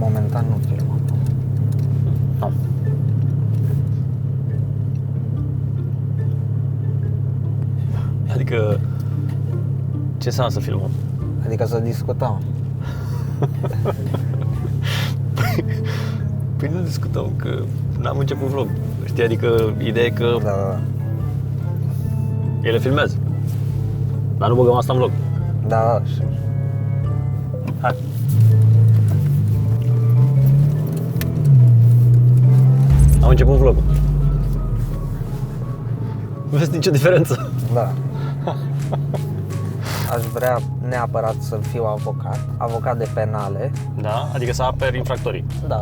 momentan nu filmăm. Nu. Adică, ce înseamnă să filmăm? Adică să discutăm. Păi nu discutăm, că n-am început vlog. Știi, adică ideea e că Da. ele filmează. Dar nu băgăm asta în vlog. Da, și Hai. Am început vlogul. Nu vezi nicio diferență. da. Aș vrea neapărat să fiu avocat de penale. Da? Adică să aperi infractorii. Da.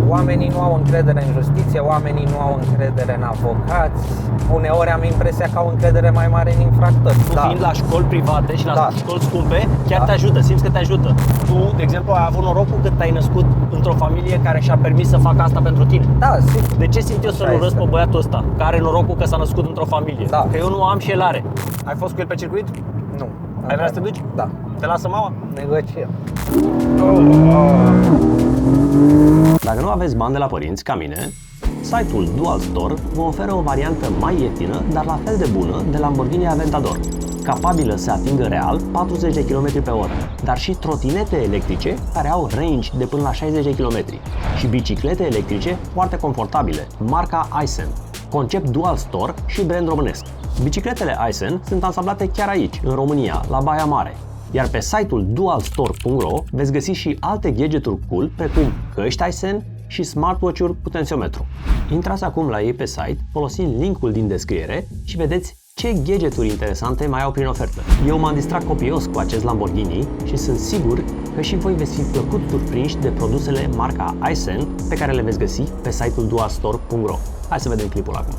Oamenii nu au încredere în justiție, oamenii nu au încredere în avocați. Uneori am impresia că au încredere mai mare în infractori. Tu fiind la școli private și la Da. școli scumpe, chiar te ajută, simți că te ajută. Tu, de exemplu, ai avut norocul că te-ai născut într-o familie care și-a permis să facă asta pentru tine. Da, sigur. De ce simt eu să-l Așa urăsc este. pe băiatul ăsta, care are norocul că s-a născut într-o familie? Da. Că eu nu am și el are. Ai fost cu el pe circuit? Nu. Ai vrea să te duci? Da. Te lasă mama? Negociem. Dacă nu aveți bani de la părinți, ca mine, site-ul Dual Store vă oferă o variantă mai ieftină, dar la fel de bună, de Lamborghini Aventador, capabilă să atingă real 40 de km pe oră, dar și trotinete electrice care au range de până la 60 de km și biciclete electrice foarte confortabile, marca Aysen, concept Dual Store și brand românesc. Bicicletele Aysen sunt ansamblate chiar aici, în România, la Baia Mare. Iar pe site-ul dualstore.ro veți găsi și alte gadgeturi cool, precum căști Aysen și smartwatch-uri cu tensiometru. Intrați acum la ei pe site, folosind linkul din descriere și vedeți ce gadgeturi interesante mai au prin ofertă. Eu m-am distrat copios cu acest Lamborghini și sunt sigur că și voi veți fi plăcut surprinși de produsele marca Aysen pe care le veți găsi pe site-ul dualstore.ro. Hai să vedem clipul acum.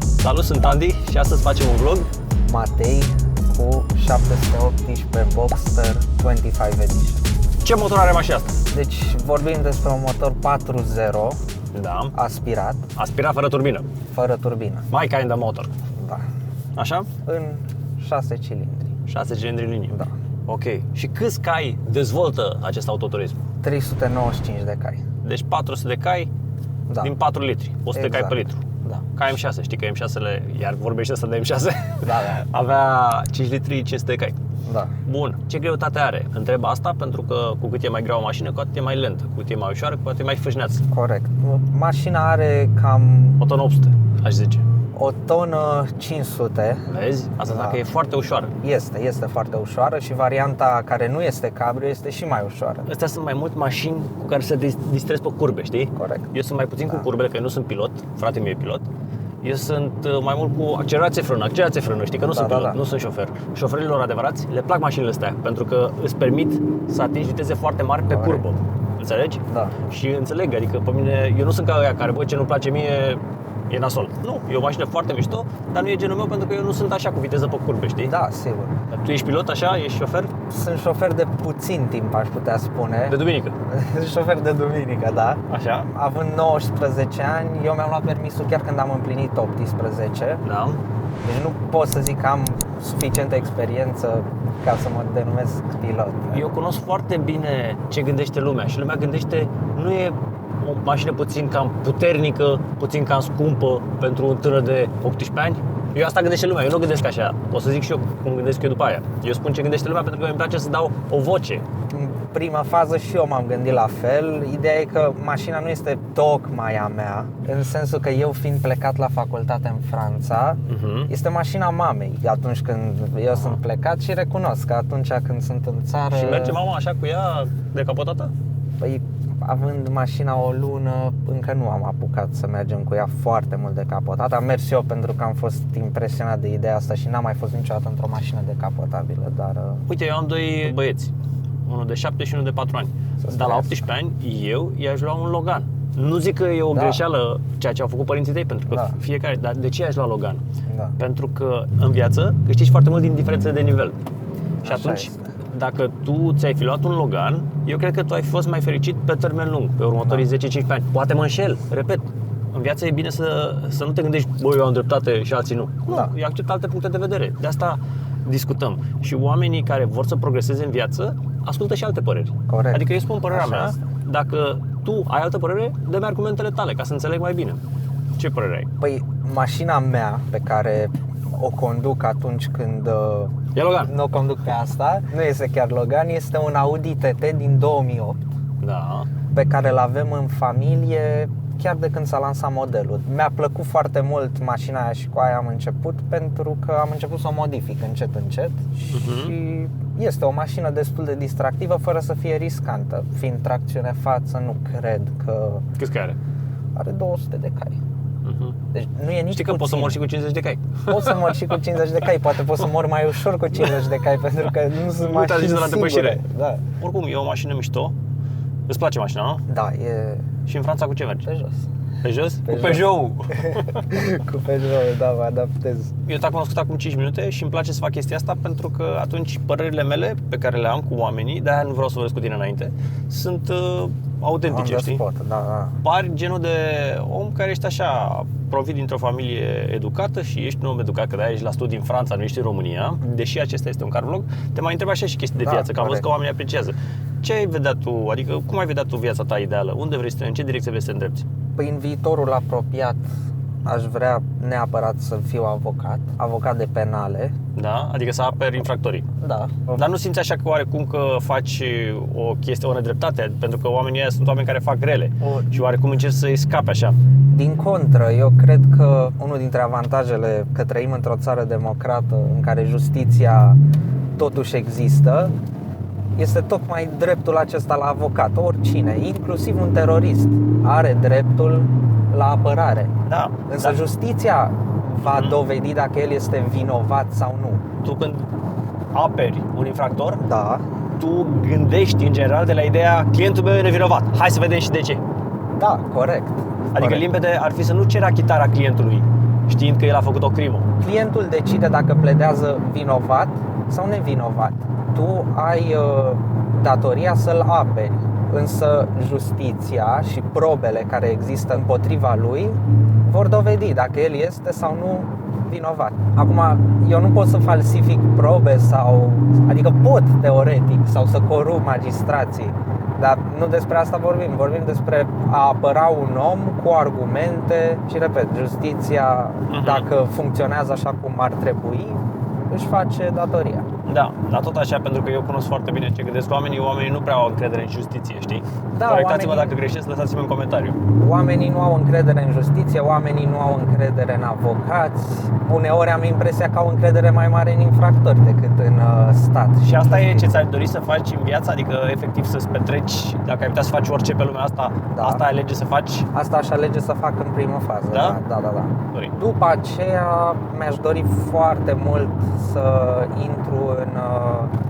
Salut, sunt Andy și astăzi facem un vlog. Matei cu 718 Boxster 25 Edition. Ce motor are mașina asta? Deci vorbim despre un motor 4.0 Da. aspirat, Aspirat fără turbină. fără turbină. My kind of motor. Da. Așa? În 6 cilindri. 6 cilindri în linie. Da. Ok. Și câți cai dezvoltă acest autoturism? 395 de cai. Deci 400 de cai Da. din 4 litri. 100 Exact. cai pe litru. Da. Ca M6, știi că M6-le, iar vorbește asta de M6, Da. avea 5 litri 500 de cai. Da. Bun, ce greutate are? Întreb asta pentru că cu cât e mai grea o mașină, cu atât e mai lentă, cu cât e mai ușoară, cu atât e mai fâșneață. Corect. Mașina are cam O tonă 800, aș zice. o tonă 500. Vezi? Asta Da. dacă e foarte ușoară. Este foarte ușoară și varianta care nu este cabrio este și mai ușoară. Astea sunt mai mult mașini cu care să distrezi pe curbe, știi? Corect. Eu sunt mai puțin cu Da. curbele, că eu nu sunt pilot, fratele meu e pilot. Eu sunt mai mult cu accelerație frână, știi că nu sunt pilot, nu sunt șofer. Șoferilor adevărați le plac mașinile astea, pentru că îți permit să atingi viteze foarte mari pe Corect. curbă. Înțelegi? Da. Și înțeleg, adică pe mine, eu nu sunt ca ăia care, bă, ce nu-mi place mie e nasol. Nu, e o mașină foarte mișto, dar nu e genul meu pentru că eu nu sunt așa cu viteză pe curbe, știi? Da, sigur. Tu ești pilot așa, ești șofer Sunt șofer de puțin timp, aș putea spune. de duminică. Șofer de duminică, da. Așa? Având 19 ani, eu mi-am luat permisul chiar când am împlinit 18. Da. Deci nu pot să zic că am suficientă experiență ca să mă denumesc pilot. Eu cunosc foarte bine ce gândește lumea și lumea gândește, nu e o mașină puțin cam puternică, puțin cam scumpă pentru un tânăr de 18 ani? Eu asta gândește lumea, eu nu gândesc așa. O să zic și eu cum gândesc eu după aia. Eu spun ce gândește lumea pentru că îmi place să dau o voce. În prima fază și eu m-am gândit la fel. Ideea e că mașina nu este tocmai a mea, în sensul că eu fiind plecat la facultate în Franța, este mașina mamei atunci când eu sunt plecat și recunosc că atunci când sunt în țară... Și merge mama așa cu ea decapotată? Păi, având mașina o lună, încă nu am apucat să mergem cu ea foarte mult decapotat. Am mers eu pentru că am fost impresionat de ideea asta și n-am mai fost niciodată într-o mașină decapotabilă, dar... Uite, eu am doi băieți, unul de 7 și unul de 4 ani. Dar la 18 ani, eu i-aș lua un Logan. Nu zic că e o greșeală ceea ce au făcut părinții tăi, pentru că fiecare... Dar de ce i-aș lua Logan? Da. Pentru că în viață câștigi foarte mult din diferențe de nivel. Și Așa atunci, este. dacă tu ți-ai fi luat un Logan, eu cred că tu ai fost mai fericit pe termen lung, pe următorii 10-15 ani. Poate mă înșel, repet. În viață e bine să nu te gândești, băi, eu am dreptate și alții nu. Nu, eu accept alte puncte de vedere. De asta discutăm. Și oamenii care vor să progreseze în viață ascultă și alte păreri. Corect. Adică eu spun părerea Așa mea, este. dacă tu ai altă părere, dă-mi argumentele tale ca să înțeleg mai bine. Ce părere ai? Păi, mașina mea pe care o conduc atunci când E Logan. nu o conduc pe asta, nu este chiar Logan, este un Audi TT din 2008 Da. pe care îl avem în familie chiar de când s-a lansat modelul. Mi-a plăcut foarte mult mașina aia și cu aia am început pentru că am început să o modific încet și este o mașină destul de distractivă fără să fie riscantă. Fiind tracțiune față, nu cred că Câți că are? are 200 de cai. Deci nu e nici Știi că poți să puțin. mor și cu 50 de cai. Poți să mor și cu 50 de cai, poate poți să mor mai ușor cu 50 de cai pentru că nu sunt Uite, a zis mașini de la depășire. sigure. Da. Oricum, e o mașină mișto. Îți place mașina, nu? Da, e Și în Franța cu ce mergi? pe jos. Pe jos? Cu jos. Peugeot. Cu Peugeot, da, mă adaptez. Eu te-am cunoscut acum 5 minute și îmi place să fac chestia asta pentru că atunci părerile mele pe care le am cu oamenii, de-aia nu vreau să vorbesc cu tine înainte, sunt autentice, On the știi? spot, da, da. Pari genul de om care ești așa, provii dintr-o familie educată și ești un om educat, că de-aia ești la studii în Franța, nu ești în România, deși acesta este un car vlog, te mai întreb așa și chestii de Da, viață, că am văzut corect. că oamenii apreciază. Ce ai vedea tu, adică cum ai vedea tu viața ta ideală? Unde vrei să te, în ce direcție vrei să te îndrepți? Păi în viitorul apropiat aș vrea neapărat să fiu avocat de penale. Da? Adică să aperi infractorii. Da. Dar nu simți așa că oarecum că faci o chestie, o nedreptate? Pentru că oamenii ăia sunt oameni care fac rele și oarecum încerci să-i scape așa. Din contră, eu cred că unul dintre avantajele că trăim într-o țară democrată în care justiția totuși există este tocmai dreptul acesta la avocat. Oricine, inclusiv un terorist, are dreptul la apărare. Da. Însă justiția va dovedi dacă el este vinovat sau nu. Tu când aperi un infractor, Da, tu gândești în general de la ideea clientul meu e nevinovat. Hai să vedem și de ce. da, corect. Adică Corect. limpede ar fi să nu ceri achitarea clientului, știind că el a făcut o crimă. Clientul decide dacă pledează vinovat sau nevinovat. Tu ai datoria să-l aperi, însă justiția și probele care există împotriva lui vor dovedi dacă el este sau nu vinovat. Acum, eu nu pot să falsific probe adică pot teoretic sau să corup magistrații, dar nu despre asta vorbim despre a apăra un om cu argumente și, repet, justiția, dacă funcționează așa cum ar trebui, își face datoria. Da, dar tot așa, pentru că eu cunosc foarte bine ce gândesc oamenii nu prea au încredere în justiție, știi? Da, Corectați-mă oamenii- dacă greșesc, lăsați-mă în comentariu. Oamenii nu au încredere în justiție, oamenii nu au încredere în avocați. Uneori am impresia că au încredere mai mare în infractori decât în stat. Și asta e ce ți-ai dori să faci în viață? Adică efectiv să-ți petreci, dacă ai putea să faci orice pe lumea asta, Da. asta ai alege să faci? Asta aș alege să fac în primă fază. Da? Da. Dori. După aceea mi-aș dori foarte mult să intru în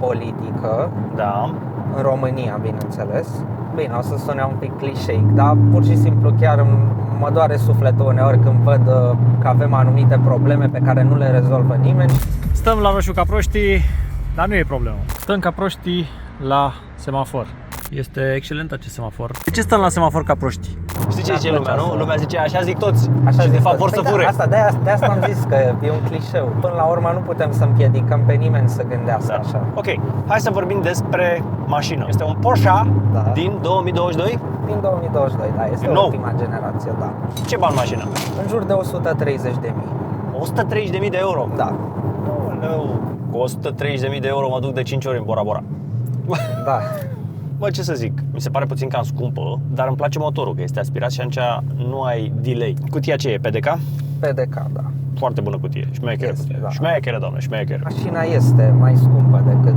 politică, Da. în România, bineînțeles. Bine, o să sune un pic clișeic, dar pur și simplu chiar mă doare sufletul uneori când văd că avem anumite probleme pe care nu le rezolvă nimeni. Stăm la roșu ca proștii, dar nu e problemă. Stăm ca proștii la semafor. Este excelent acest semafor. De ce stăm la semafor ca proștii? Știi ce Da, zice place lumea, nu? asta. Lumea zice așa zic toți. Așa și de zic fapt toți. vor să Păi fure. Da, asta, de asta am zis că e un clișeu. Până la urmă nu putem să împiedicăm pe nimeni să gândească Da. așa. Ok, hai să vorbim despre mașină. Este un Porsche Da. din 2022. Din 2022, da, este Nou. ultima generație, da. Ce bani mașină? În jur de 130.000. 130.000 de euro. Da. Aoleu. Cu 130.000 de euro mă duc de 5 ori în Bora Bora. Da. Bă, ce să zic, mi se pare puțin cam scumpă, dar îmi place motorul, că este aspirat și atunci nu ai delay. Cutia ce e? PDK? PDK, da. Foarte bună cutie, șmecheră Este, cutie. da. Șmecheră, doamne, șmecheră. Mașina este mai scumpă decât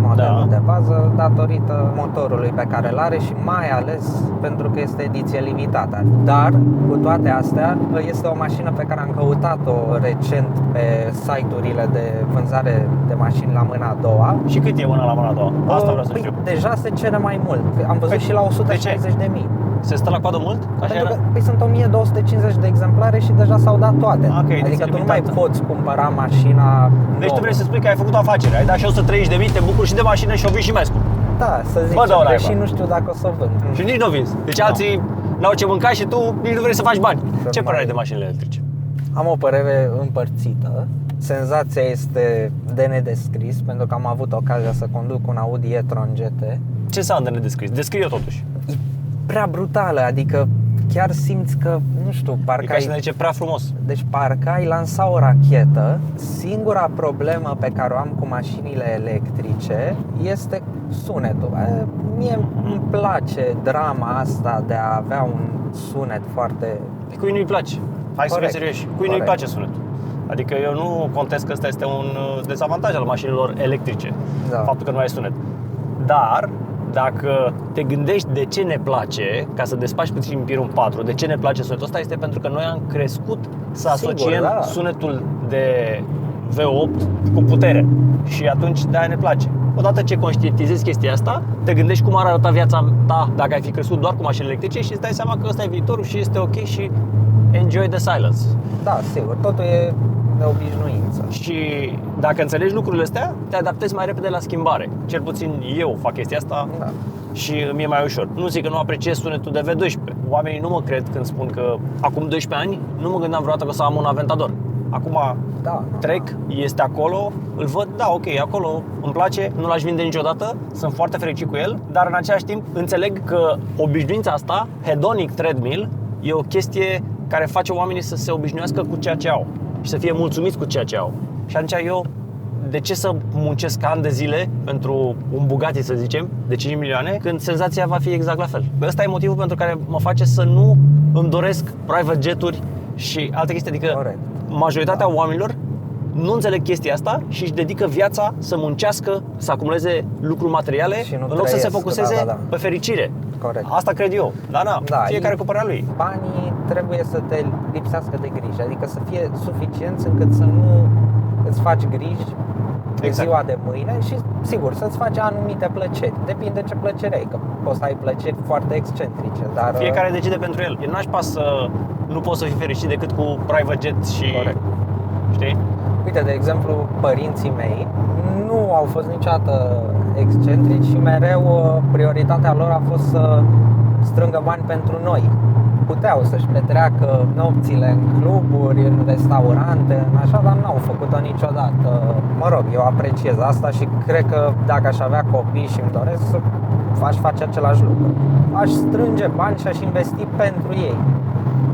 modelul Da. de bază datorită motorului pe care îl are și mai ales pentru că este ediție limitată. Dar, cu toate astea, este o mașină pe care am căutat-o recent pe site-urile de vânzare de mașini la mâna a doua. Și cât e una la mâna a doua? Asta vreau să Păi, știu. deja se cere mai mult. Am văzut Păi, și la 160.000. Se stă la coadă mult? Așa Pentru că era? păi, sunt 1250 de exemplare și deja s-au dat toate. Ok, ediție adică tu nu mai limitată. poți cumpăra mașina Deci tu nouă. vrei să spui că ai făcut o afacere, ai dat și 130.000, te bucuri și de mașină și o vii și mai scump. Da, să zic, Bă, dau la deși naiba. nu știu dacă o să o vând. Și nici nu o vinzi. Deci alții n-au ce mânca și tu nici nu vrei să faci bani. Ce părere ai de mașinile electrice? Am o părere împărțită. senzația este de nedescris, pentru că am avut ocazia să conduc un Audi e-tron GT. Ce înseamnă de nedescris? Descrie-o totuși. E prea brutală, adică chiar simți că, nu știu, parcă E ca și ne zice prea frumos. Deci parcă ai lansa o rachetă. Singura problemă pe care o am cu mașinile electrice este sunetul. Mie îmi place drama asta de a avea un sunet foarte... Cui nu-i place? Hai să fim serioși. Cui nu-i place sunetul? Adică eu nu contest că ăsta este un dezavantaj al mașinilor electrice, faptul că nu ai sunet. Dar dacă te gândești de ce ne place, ca să despaci puțin Pirum 4, de ce ne place sunetul ăsta, este pentru că noi am crescut să asociem sunetul de V8 cu putere și atunci de-aia ne place. Odată ce conștientizezi chestia asta, te gândești cum ar arăta viața ta dacă ai fi crescut doar cu mașini electrice și îți dai seama că ăsta e viitorul și este ok și enjoy the silence. Da, sigur, totul e de obișnuință. Și dacă înțelegi lucrurile astea, te adaptezi mai repede la schimbare. Cel puțin eu fac chestia asta și mi-e mai ușor. Nu zic că nu apreciez sunetul de V12. Oamenii nu mă cred când spun că acum 12 ani nu mă gândeam vreodată că o să am un Aventador. Acum trec, este acolo, îl văd, da, ok, acolo îmi place, nu l-aș vinde niciodată, sunt foarte fericit cu el, dar în același timp înțeleg că obișnuința asta, hedonic treadmill, e o chestie care face oamenii să se obișnuiască cu ceea ce au și să fie mulțumiți cu ceea ce au. Și atunci eu, de ce să muncesc ani de zile pentru un Bugatti, să zicem, de 5 milioane, când senzația va fi exact la fel? Ăsta e motivul pentru care mă face să nu îmi doresc private jet-uri și alte chestii. Adică majoritatea oamenilor nu înțeleg chestia asta și își dedică viața să muncească, să acumuleze lucruri materiale în loc să se focuseze pe fericire. Corect. Asta cred eu. Fiecare cu părerea lui. Banii trebuie să te lipsească de griji, adică să fie suficienți încât să nu îți faci griji de ziua de mâine și, sigur, să-ți faci anumite plăceri. Depinde ce plăceri ai, că poți să ai plăceri foarte excentrice, dar... Fiecare decide pentru el. E nașpa să nu poți să fii fericit decât cu private jet și... Știi? Uite, de exemplu, părinții mei nu au fost niciodată excentrici și mereu prioritatea lor a fost să strângă bani pentru noi. Puteau să-și petreacă nopțile în cluburi, în restaurante, în așa, dar n-au făcut-o niciodată. Mă rog, eu apreciez asta și cred că dacă aș avea copii și îmi doresc, aș face același lucru. Aș strânge bani și aș investi pentru ei.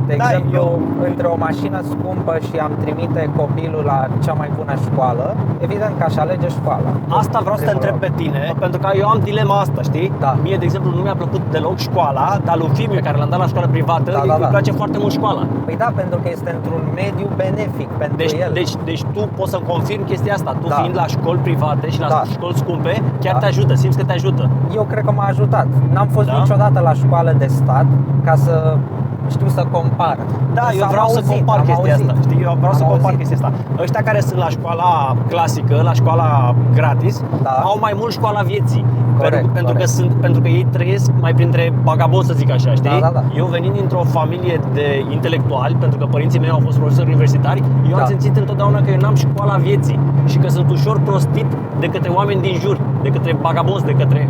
De exemplu, între o mașină scumpă și am trimite copilul la cea mai bună școală, evident că aș alege școala. Asta vreau să te întreb pe tine, pentru că eu am dilema asta, știi? Mie, de exemplu, nu mi-a plăcut deloc școala, dar lui fiul care l-am dat la școală privată, îi place foarte mult școala. Păi da, pentru că este într-un mediu benefic pentru el. Deci tu poți să-mi confirmi chestia asta. Tu fiind la școli private și la școli scumpe, chiar te ajută, simți că te ajută. Eu cred că m-a ajutat. N-am fost niciodată la școală de stat ca să știu să compar. Eu vreau să compar chestia asta. Știi, eu vreau să compar chestia asta. Ăștia care sunt la școala clasică, la școala gratis, au mai mult școala vieții. Pentru că ei trăiesc mai printre vagabonzi, să zic așa, știi? Eu venind dintr-o familie de intelectuali, pentru că părinții mei au fost profesori universitari, eu am simțit întotdeauna că eu n-am școala vieții și că sunt ușor prostit de către oameni din jur, de către vagabonzi,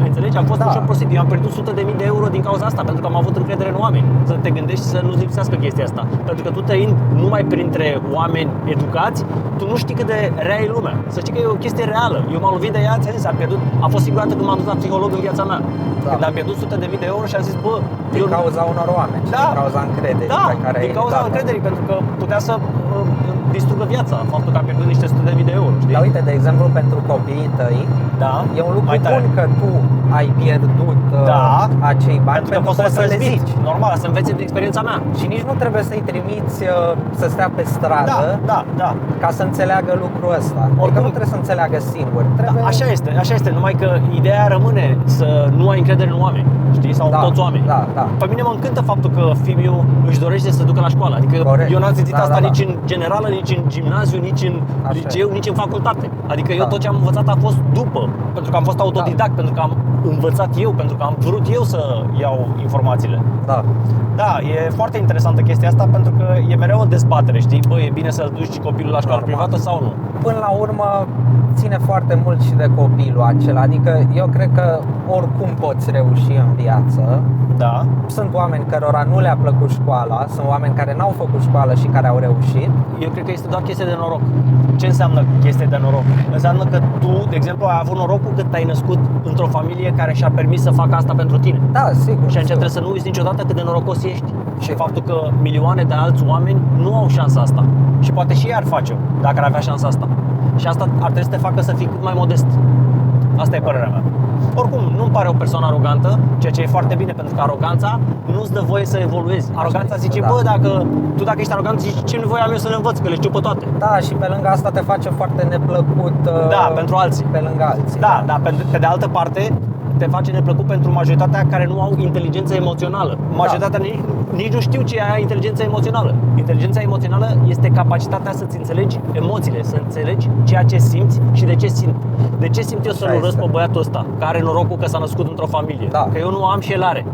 înțelegi? Am fost ușor prostit. Eu am pierdut sute de mii de euro din cauza asta, pentru că am avut încredere în oameni. Să te gândești să nu-ți lipsească chestia asta. Pentru că tu trăind numai printre oameni educați, tu nu știi cât de rea e lumea. Să știi că e o chestie reală. Eu m-am lovit de ea, ți-am zis, a fost singura dată când m-am dus la psiholog în viața mea. Când am pierdut sute de mii de euro și am zis, din cauza unor oameni, din cauza încrederii pe care din cauza încrederii, pentru că putea să distrugă viața, faptul că am pierdut niște sute de mii de euro, știi? Dar uite, de exemplu, pentru copiii tăi, e un lucru bun că tu ai pierdut acei bani pentru că poți să le zici. Normal, să înveți din experiența mea. Și nici nu trebuie să-i trimiți să stea pe stradă ca să înțeleagă lucrul ăsta. Adică nu trebuie să înțeleagă singur. Așa este, numai că ideea rămâne să nu ai încredere în oameni, știi? Sau în toți oameni. Pe mine mă încântă faptul că fiul își dorește să se ducă la școală. Adică eu n-am simțit asta nici în generală, nici în gimnaziu, nici în liceu, nici în facultate. Adică eu tot ce am învățat a fost după, pentru că am fost autodidact, pentru că învățat eu, pentru că am vrut eu să iau informațiile. Da. Da, e foarte interesantă chestia asta, pentru că e mereu o dezbatere, știi? Bă, e bine să-l duci copilul la școală privată sau nu? Până la urmă ține foarte mult și de copilul acela, adică eu cred că oricum poți reuși în viață. Da. Sunt oameni cărora nu le-a plăcut școala, sunt oameni care n-au făcut școală și care au reușit. Eu cred că este doar chestie de noroc. Ce înseamnă chestie de noroc? Înseamnă că tu, de exemplu, ai avut norocul că te-ai născut într-o familie care și-a permis să facă asta pentru tine. Da, sigur. Și atunci trebuie să nu uiți niciodată cât de norocos ești și faptul că milioane de alți oameni nu au șansa asta. Și poate și ei ar face-o, dacă ar avea șansa asta. Și asta ar trebui să te facă să fii cât mai modest. Asta e părerea mea. Oricum, nu-mi pare o persoană arogantă, ceea ce e foarte bine, pentru că aroganța nu-ți dă voie să evoluezi. Aroganța zice, bă, dacă ești arogant, zici, ce nevoie am eu să le învăț, că le știu pe toate. Da, și pe lângă asta te face foarte neplăcut. Da, pentru alții. Pe lângă alții. Da, dar pe de altă parte te face neplăcut pentru majoritatea care nu au inteligență emoțională. Majoritatea nici nu știu ce e inteligența emoțională. Inteligența emoțională este capacitatea să-ți înțelegi emoțiile, să înțelegi ceea ce simți și de ce simt. De ce simt eu să-l urăsc pe băiatul ăsta, care are norocul că s-a născut într-o familie? Da. Că eu nu am și el are.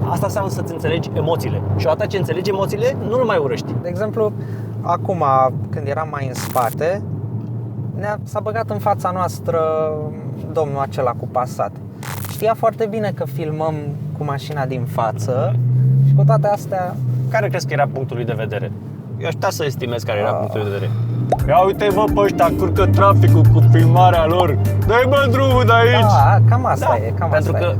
Asta înseamnă să-ți înțelegi emoțiile. Și odată ce înțelegi emoțiile, nu-l mai urăști. De exemplu, acum, când eram mai în spate, s-a băgat în fața noastră domnul acela cu Passat. Știa foarte bine că filmăm cu mașina din față și cu toate astea... Care crezi că era punctul lui de vedere? Eu aș putea să estimez care era punctul de vedere. Ia uite-vă pe ăștia, încurcă traficul cu filmarea lor. Dă-i bă drumul de aici! Da, cam asta e,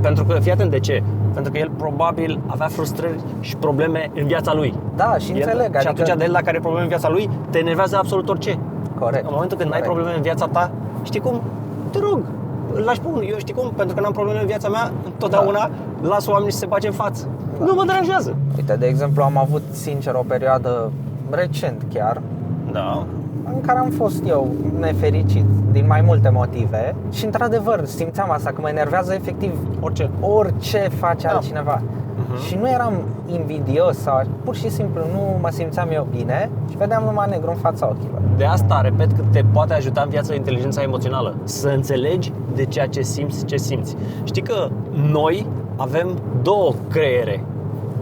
pentru că, fii atent de ce? Pentru că el probabil avea frustrări și probleme în viața lui. Da, și înțeleg. Și atunci de el, dacă are probleme în viața lui, te enervează absolut orice. Corect. În momentul când n-ai probleme în viața ta, știi cum? Te rog, îl lași pe unul. Eu știi cum? Pentru că n-am probleme în viața mea, întotdeauna las oamenii să se bage în față. Da. Nu mă deranjează. Uite, de exemplu, am avut, sincer, o perioadă recent chiar, da, în care am fost eu nefericit din mai multe motive și într-adevăr simțeam asta, că mă enervează efectiv orice face altcineva. Și nu eram invidios sau pur și simplu nu mă simțeam eu bine și vedeam numai negru în fața ochilor. De asta, repet, că te poate ajuta în viață inteligența emoțională. Să înțelegi de ceea ce simți, ce simți. Știi că noi avem două creiere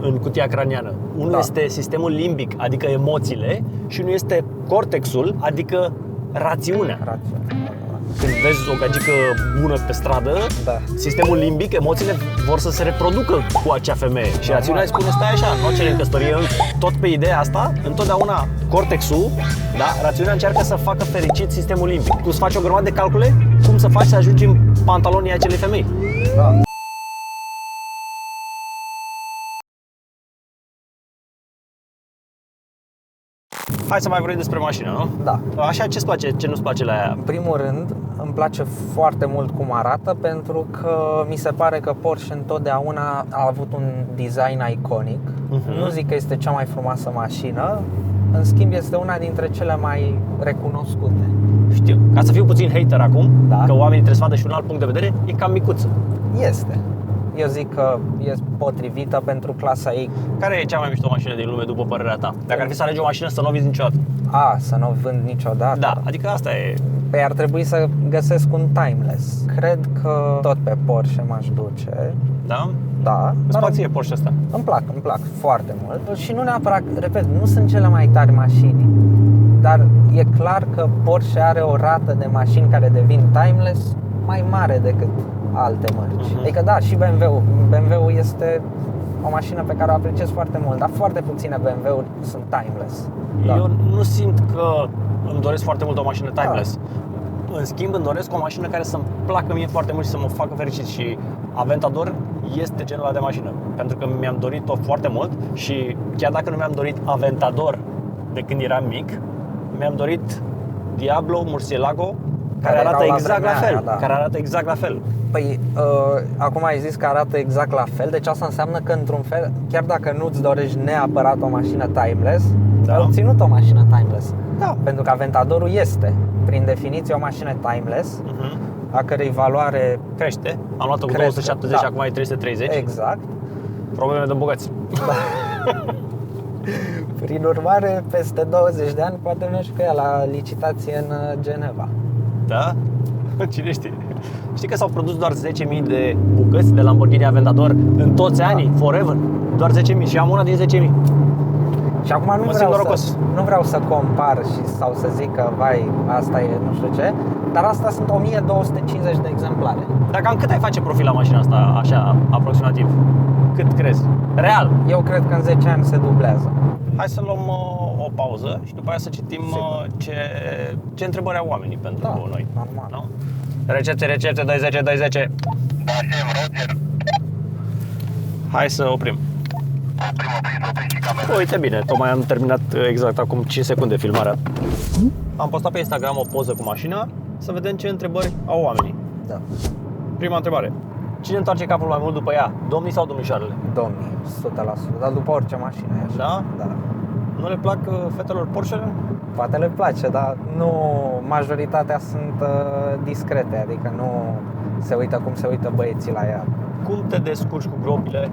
în cutia craniană. Unul este sistemul limbic, adică emoțiile, și unul este cortexul, adică rațiunea. Când vezi o gagică bună pe stradă, sistemul limbic, emoțiile vor să se reproducă cu acea femeie. Și rațiunea îi spune, stai așa, nu o cerem căsătorie. Tot pe ideea asta, întotdeauna cortexul, rațiunea încearcă să facă fericit sistemul limbic. Tu îți faci o grămadă de calcule, cum să faci să ajungi în pantalonii acelei femei. Da. Hai să mai vorbim despre mașină, nu? Da. Așa, ce-ți place, ce nu-ți place la ea? În primul rând, îmi place foarte mult cum arată, pentru că mi se pare că Porsche întotdeauna a avut un design iconic. Nu zic că este cea mai frumoasă mașină, în schimb este una dintre cele mai recunoscute. Știu, ca să fiu puțin hater acum, că oamenii trebuie să vadă și un alt punct de vedere, e cam micuță. Este. Eu zic că e potrivită pentru clasa ei. Care e cea mai mișto mașină din lume, după părerea ta? Dacă ar fi să alegi o mașină să nu o vinzi niciodată. Să nu o vând niciodată? Da, adică asta e. Păi ar trebui să găsesc un timeless. Cred că tot pe Porsche m-aș duce. Da? Da. Îți place Porsche ăsta? Îmi plac foarte mult. Și nu neapărat, repet, nu sunt cele mai tari mașini, dar e clar că Porsche are o rată de mașini care devin timeless mai mare decât alte mărci. Adică da, și BMW-ul este o mașină pe care o apreciez foarte mult, dar foarte puține BMW-uri sunt timeless. Eu nu simt că îmi doresc foarte mult o mașină timeless. În schimb, îmi doresc o mașină care să-mi placă mie foarte mult și să mă facă fericit. Și Aventador este genul ăla de mașină, pentru că mi-am dorit-o foarte mult. Și chiar dacă nu mi-am dorit Aventador de când eram mic, mi-am dorit Diablo, Murcielago, care arată exact la fel. Care arată exact la fel. Păi, acum ai zis că arată exact la fel, deci asta înseamnă că, într-un fel, chiar dacă nu-ți dorești neapărat o mașină timeless, ai obținut o mașină timeless. Da. Pentru că Aventadorul este, prin definiție, o mașină timeless, a cărei valoare crește. Am luat-o cu 270 și acum e 330. Exact. Probleme de bogați. Prin urmare, peste 20 de ani poate mergi cu ea la licitație în Geneva. Da? Cine știe? Știi că s-au produs doar 10.000 de bucăți de Lamborghini Aventador în toți anii, forever? Doar 10.000 și am una din 10.000. Și acum nu vreau să compar sau să zic că vai, asta e nu știu ce, dar asta sunt 1250 de exemplare. Dar cam cât ai face profil la mașina asta, așa, aproximativ? Cât crezi? Real? Eu cred că în 10 ani se dublează. Hai să luăm o pauză și după aia să citim ce întrebări au oamenii pentru noi. Normal. Nu? Recepție, 210. Da, șef, Roger. Hai să oprim. Oprim și camera. Uite bine, tocmai am terminat exact acum 5 secunde filmarea. Am postat pe Instagram o poză cu mașina, să vedem ce întrebări au oamenii. Da. Prima întrebare. Cine întoarce capul mai mult după ea? Domnii sau domnișoarele? Domnii, 100%, dar după orice mașină e așa. Da? Da. Nu le plac fetelor Porsche-le? Poate le place, dar nu, majoritatea sunt discrete, adică nu se uită cum se uită băieții la ea. Cum te descurci cu gropile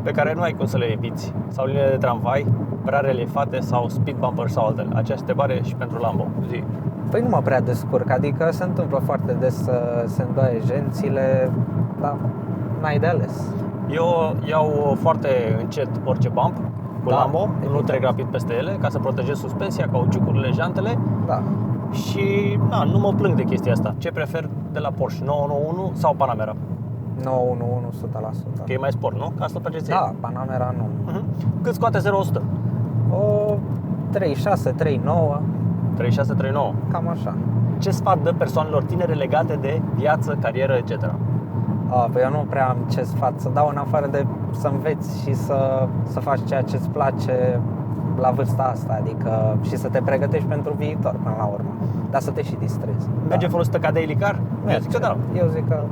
pe care nu ai cum să le eviți? Sau linile de tramvai, prea reliefate sau speed bumper sau altele? Aceeași întrebare și pentru Lambo. Zi. Păi nu mă prea descurc, adică se întâmplă foarte des să se îndoaie gențile, dar n-ai de ales. Eu iau foarte încet orice bump cu Lambo, nu trec rapid peste ele ca să protejez suspensia, cauciucurile, jantele. Da. Și nu mă plâng de chestia asta. Ce prefer de la Porsche, 911 sau Panamera? 911, 100%. Că e mai sport, nu? Ca asta place ție. Da, Panamera nu. Cât scoate 0-100? O 36, 39, 3639. cam așa. Ce sfat dă persoanelor tinere legate de viață, carieră, etc.? Păi eu nu prea am ce sfat să dau în afară de să înveți și să faci ceea ce îți place la vârsta asta, adică și să te pregătești pentru viitor până la urmă, dar să te și distrezi. Merge folosită ca daily car? Eu zic că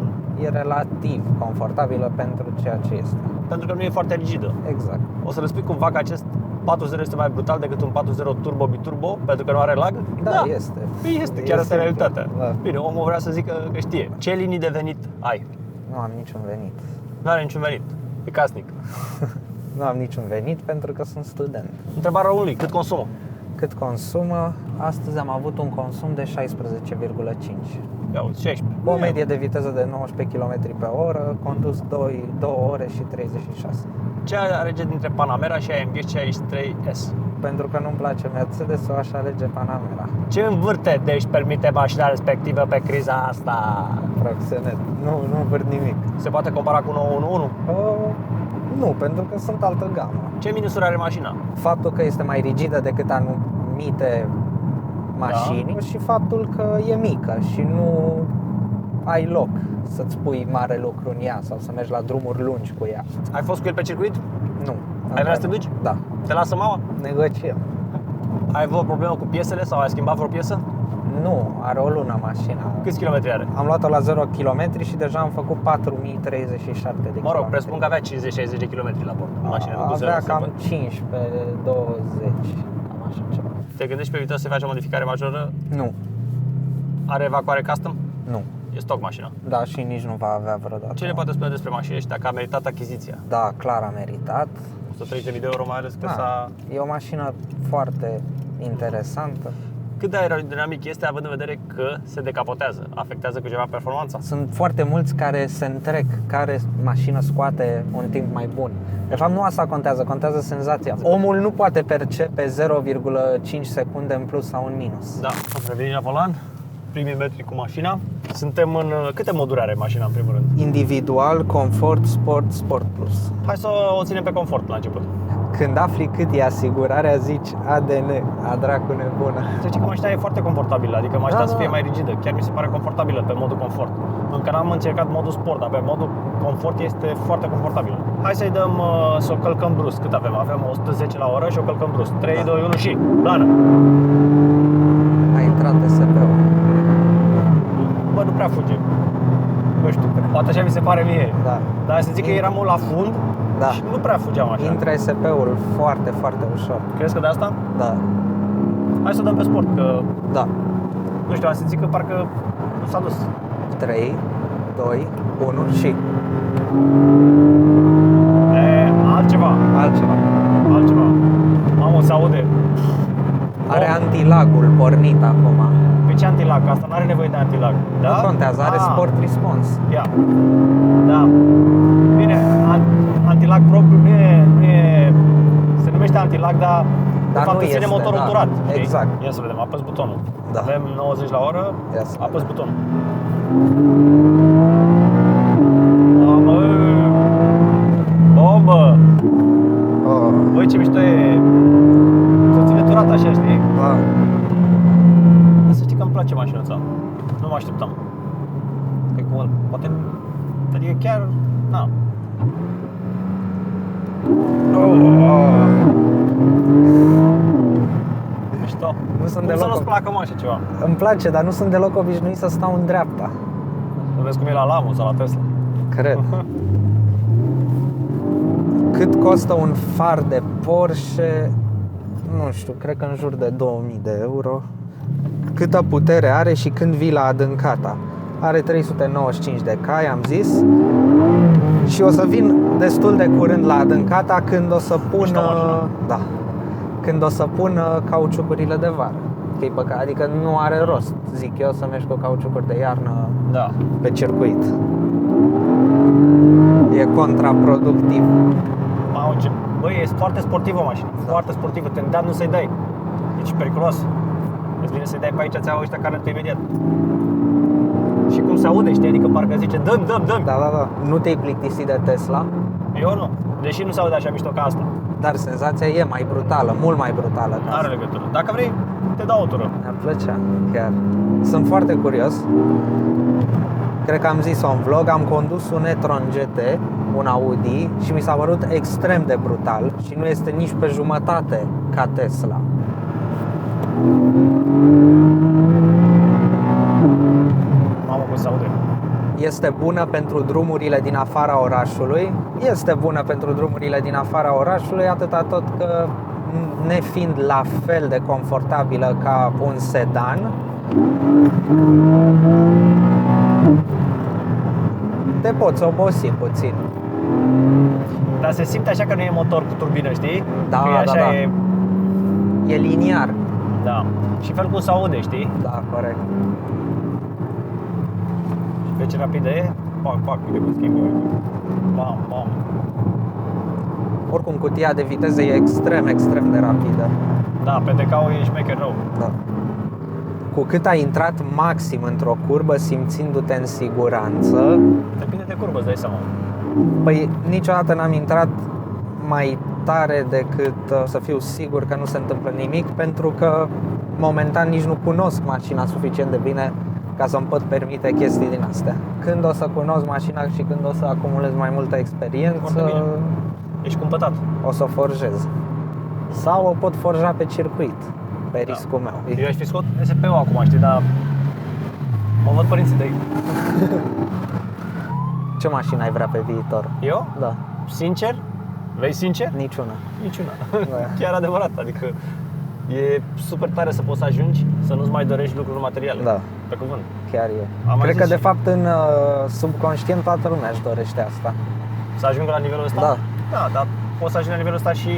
e relativ confortabilă pentru ceea ce este. Pentru că nu e foarte rigidă. Exact. O să răspui cumva că acest 4.0 este mai brutal decât un 4.0 turbo biturbo pentru că nu are lag? Da, este. Este, chiar asta e realitatea. Da. Bine, omul vrea să zică că știe. Ce linii de venit ai? Nu am niciun venit. Nu are niciun venit. E casnic. Nu am niciun venit pentru că sunt student. Întrebarea omului, cât consumă? Cât consumă? Astăzi am avut un consum de 16,5. Ia uite, 16. O medie de viteză de 19 km pe oră, condus 2 ore și 36. Ce alege dintre Panamera și AMG CX-3S? Pentru că nu-mi place Mercedes, o aș alege Panamera. Ce învârte își permite mașina respectivă pe criza asta? Fracționet. Nu văd nimic. Se poate compara cu 911? Nu, pentru că sunt altă gamă. Ce minusuri are mașina? Faptul că este mai rigidă decât anumite mașini și faptul că e mică și nu ai loc să-ți pui mare lucru în ea sau să mergi la drumuri lungi cu ea. Ai fost cu el pe circuit? Nu. Ai vrea să te duci? Da. Te lasă mama? Negociem. Ai avut o problemă cu piesele sau ai schimbat vreo piesă? Nu, are o lună mașina. Câți kilometri are? Am luat-o la 0 km și deja am făcut 4037 de km. Mă rog, presupun că avea 50-60 de kilometri la bord. Mașina, nu cu avea 0, cam 15-20, cam așa ceva. Te gândești pe viitor să faci o modificare majoră? Nu, Are evacuare custom? nu. E stock mașina. Da, și nici nu va avea vreodată. Ce le poate spune despre mașini ăștia? Că a meritat achiziția. Da, clar a meritat. 130.000 de euro, mai ales că s-a... E o mașină foarte interesantă. Cât de aerodinamic este, având în vedere că se decapotează? Afectează cu ceva performanța? Sunt foarte mulți care se întrec care mașină scoate un timp mai bun. De fapt nu asta contează, contează senzația. Omul nu poate percepe 0,5 secunde în plus sau în minus. Da, am revenit la volan, primii metri cu mașina. Suntem în... Câte moduri are mașina în primul rând? Individual, confort, sport, sport plus. Hai să o ținem pe confort la început. Când afli cât e asigurarea, zici ADN, a dracu nebună. Se zice că mașina e foarte confortabilă, adică mașina să fie da. mai rigidă. Chiar mi se pare confortabilă pe modul confort. Încă n-am încercat modul sport, dar pe modul confort este foarte confortabilă. Hai să-i dăm, să o călcăm brusc. Cât avem? Avem 110 la oră și o călcăm brusc. 3, 2, 1 și plană. A intrat DSP-ul. Bă, nu prea fuge. Nu știu, poate așa mi se pare mie. Da. Dar să zic că eram mult la fund și nu prea fugeam așa. Intră SP-ul foarte, foarte ușor. Crezi că de asta? Da. Hai să dăm pe sport, că Da. nu știu, am simțit că parcă nu s-a dus. 3, 2, 1 și Altceva. altceva. Mamă, se aude. Are antilagul pornit acum. Pe zice anti-lag, asta nu are nevoie de anti-lag. Da? Nu contează, are sport response. Ia. Da. Bine, anti-lag propriu nu e se numește anti-lag, dar de fapt nu îți ține este, motorul da. turat. Exact. Știi? Ia să vedem, apăs butonul. Da. Avem 90 la oră, Ia să apăs vedem. butonul. Mamă! Bombă! Oh, Băi, ce mișto e! Se ține turat așa, știi? da. Să știi că îmi place mașina asta. Nu mă așteptam. Pe cuvânt. Poate... Adică chiar... Na. Mișto. Nu sunt Cum deloc să nu-ți placă, mă, așa ceva? Îmi place, dar nu sunt deloc obișnuit să stau în dreapta. Nu vezi cum e la Lamus sau la Tesla? Cred. Cât costă un far de Porsche? Nu știu, cred că în jur de 2000 de euro. Câtă putere are și când vii la adâncata? Are 395 de cai, am zis. Și o să vin destul de curând la adâncata când o să pună, da, când o să pună cauciucurile de vară. Că e păcat, adică nu are rost, zic eu, să mergi cu cauciucuri de iarnă Da. pe circuit. E contraproductiv. Mamă, ce... Băi, e foarte sportivă mașina. Foarte sportivă. Te îndemn nu să-i dai. Deci periculos. Îți vine să-i dai pe aici, ți-au ăștia care te imediat. Și cum se aude, știi? Adică parcă zice dăm. Da, da, da. Nu te-ai plictisit de Tesla, Eu nu. Deși nu se aude așa mișto ca asta. dar senzația e mai brutală, mult mai brutală ca Are asta. legătură. Dacă vrei, te dau o tură. Mi-ar plăcea, chiar. Sunt foarte curios. Cred că am zis-o în vlog, am condus un e-tron GT, un Audi, și mi s-a părut extrem de brutal și nu este nici pe jumătate ca Tesla. Mamă, cum se aude. Este bună pentru drumurile din afara orașului. Este bună pentru drumurile din afara orașului, atâta tot că, nefiind la fel de confortabilă ca un sedan, te poți obosi puțin. Dar se simte așa că nu e motor cu turbină, știi? Da, că e așa, da. E... E liniar. Da. Și fel cum se aude, știi? Da, corect. Și pe ce rapidă e? Pac, uite cum schimbi. Bam. Oricum, cutia de viteze e extrem de rapidă. Da, PDK-ul e șmecher rău. Da. Cu cât ai intrat maxim într-o curbă, simțindu-te în siguranță, Depinde de curbă, îți dai seama. păi niciodată n-am intrat mai tare decât să fiu sigur că nu se întâmplă nimic, pentru că momentan nici nu cunosc mașina suficient de bine ca să-mi pot permite chestii din astea. Când o să cunosc mașina și când o să acumulez mai multă experiență, Foarte bine. Ești cumpătat. o să o forjez. Sau o pot forja pe circuit, pe riscul meu. Eu aș fi scos SP-ul acum, știi, dar mă văd părinții tăi. Ce mașină ai vrea pe viitor? Eu? Da, Sincer? Vrei sincer? niciuna. Niciuna. Da. Chiar adevărat, adică e super tare să poți să ajungi să nu-ți mai dorești lucruri materiale. Da. Pe cuvânt. Chiar e. Am mai Cred că zis de și- fapt în subconștient toată lumea își dorește asta. Să ajungă la nivelul ăsta? Da. Da, dar poți să ajungi la nivelul ăsta și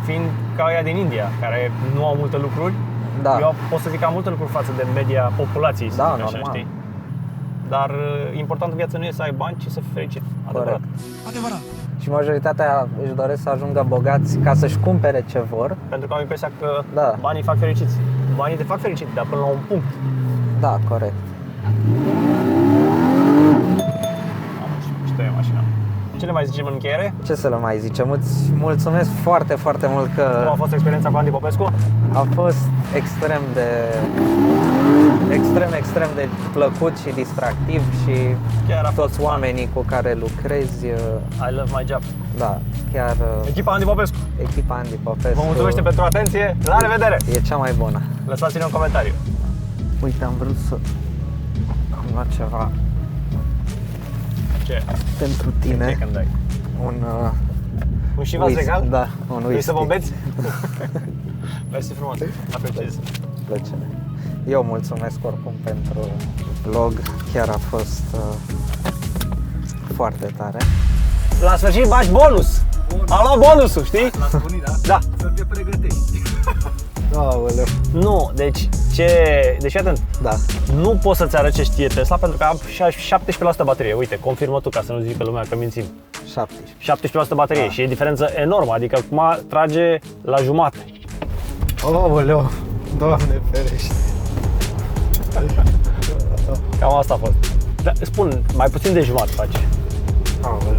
fiind ca aia din India, care nu au multe lucruri. Da. Eu pot să zic că am multe lucruri față de media populației, să Da, zic așa, normal. știi? Dar important în viață nu e să ai bani, ci să fii fericit. Adevărat. Adevărat. Și majoritatea își doresc să ajungă bogați ca să-și cumpere ce vor. Pentru că am impresia că Da. banii fac fericiți. Banii te fac fericit, dar până la un punct. Da, corect. Mamă, ce mișto e mașina. Ce ne mai zicem în încheiere? Ce să le mai zicem? Îți mulțumesc foarte mult că Cum a fost experiența cu Andy Popescu? a fost extrem de plăcut și distractiv și Chiar a fost toți oamenii cu care lucrezi, I love my job. da, chiar Echipa Andy Popescu. echipa Andy Popescu Vă mulțumesc pentru atenție. La revedere! e cea mai bună. Lăsați-ne un comentariu. Uite, am vrut să am luat ceva Ce? pentru tine, Ce când dai? un Un șivas whisky. legal? Da, un Vrei whisky. să vă beți? Mersi frumos. Apreciez. Plăcere. Eu mulțumesc oricum pentru vlog, chiar a fost foarte tare. La sfârșit bagi bonus! Am luat bonusul, știi? L-ați spunit, da? Da. Să te pregătești. Aoleu. Nu, deci atent, Da. nu pot să-ți arăt ce știe Tesla pentru că am 17% baterie. Uite, confirmă tu ca să nu zică lumea că mințim. 17. 17% baterie și e diferență enormă, adică acum trage la jumate. Aoleu, Doamne ferește. Cam asta a fost. Dar, spun, mai puțin de jumătate face. Aoleu.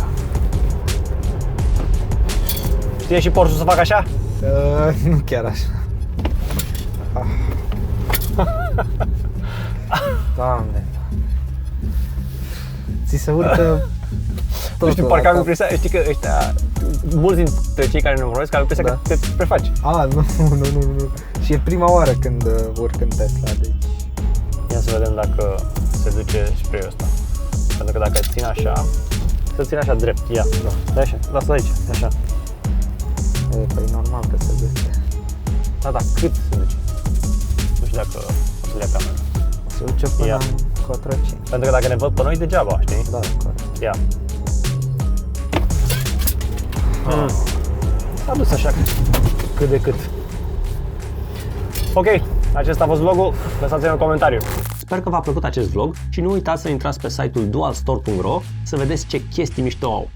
Știe și Porsche să facă așa? Nu chiar așa. Doamne. Ți se urcă Nu știu, totul parcă la am cap. impresia, știi că ăștia, mulți dintre cei care ne urmăresc au impresia Da. că te prefaci. Nu. Și e prima oară când urc în Tesla, deci... Ia să vedem dacă se duce spre ăsta. Pentru că dacă țin așa, să țin așa drept, ia, da, așa, lasă aici, așa. Păi normal că se duce. Da, dar cât se duce? Nu știu dacă o să le ia camera. Se duce până Ia. în Cotroceni. Pentru că dacă ne văd pe noi, degeaba, știi? Da, corect. Ia. S-a dus așa cât de cât. Ok, acesta a fost vlogul, lăsați-ne un comentariu. Sper că v-a plăcut acest vlog și nu uitați să intrați pe site-ul dualstore.ro să vedeți ce chestii mișto au.